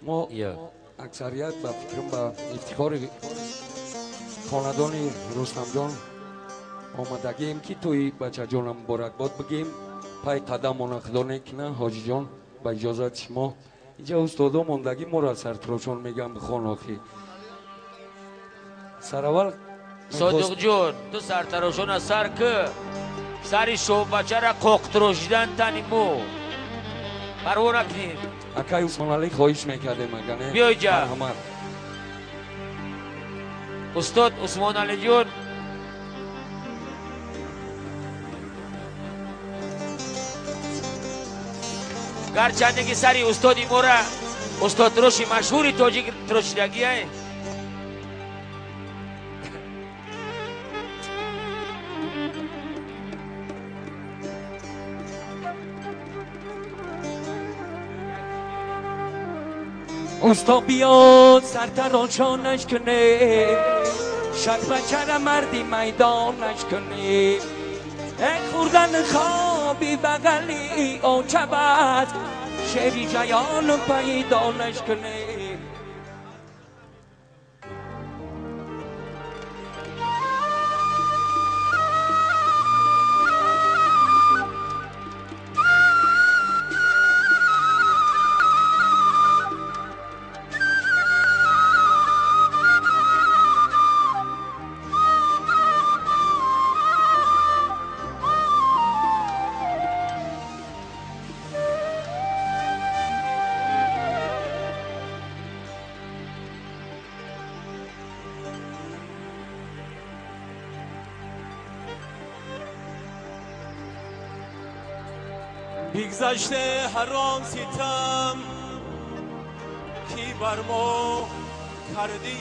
ما اکثریت با فکرم با افتخار خاندان رستم جان آمدگیم که توی بچه جانم مبارکباد بگیم پای قدم خدا نکنه. حاجی جان با اجازت شما اینجا استادا ماندگی ما را سرتراشان میگم به خاناخی سرول صادق جون تو سرتراشان از سر که سری شو بچه را قوقتروشیدن تنیمو پرو نکنید اکای عثمان علی خواهش میکرده مگنه بیای جا مرحمت استاد عثمان علی جون گرچنده که سری استادی مورا استاد تروشی مشهوری تاجیک تروشیدگی ہے استا بیاد سرتراشانش کنه شک بچه مردی میدانش کنه خوردن خوابی بغلی آچبت شعری جیان پیدانش کنه بگذشته حرام ستم کی بر ما کردی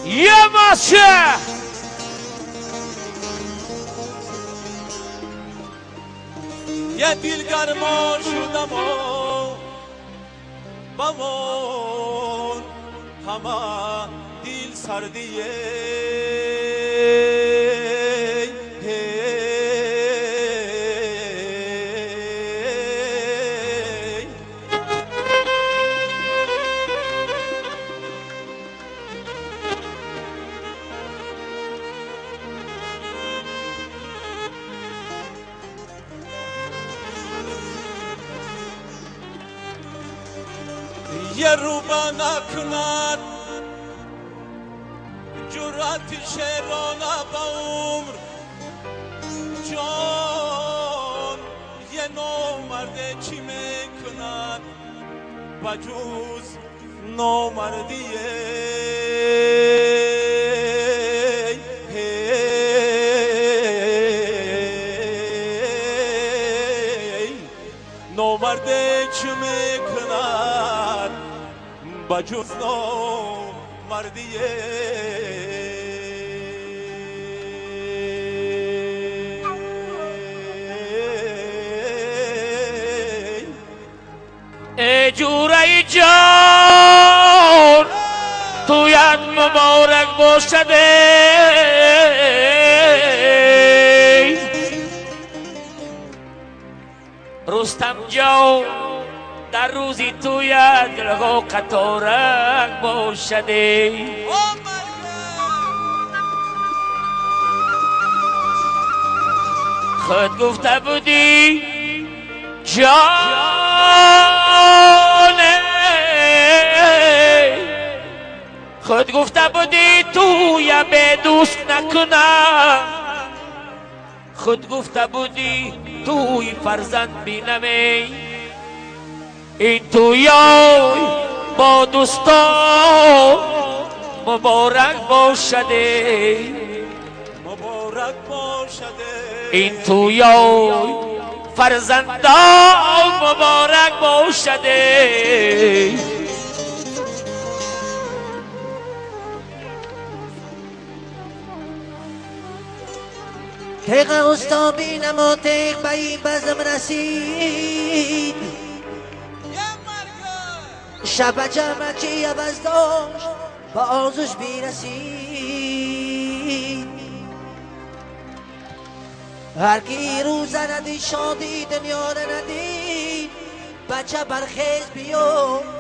یه ماشه یه دیلگرمان شدم بمون همه دل سردیه یه روبه نکند جرأت شیرانه به عمر جان یه نامرده چی میکند بجوز نامردیه نامرده چی میکند بجوز نامردیه ای جوره جان تویت مبارک باشده رستم جان در روزی تویت دلگاه قطارک باشده خود گفته بودی جانه خود گفته بودی توی به دوست نکنم خود گفته بودی توی فرزند بینمی این توی با دوستا مبارک باشده مبارک باشده این توی فرزندا مبارک باشده تیغ استا بینم و تیغ به این بزم رسید شب جمع چی عوض داشت با آرزوش بیرسید هر کی روز ندید شادی دنیا ندید بچه برخیز بیو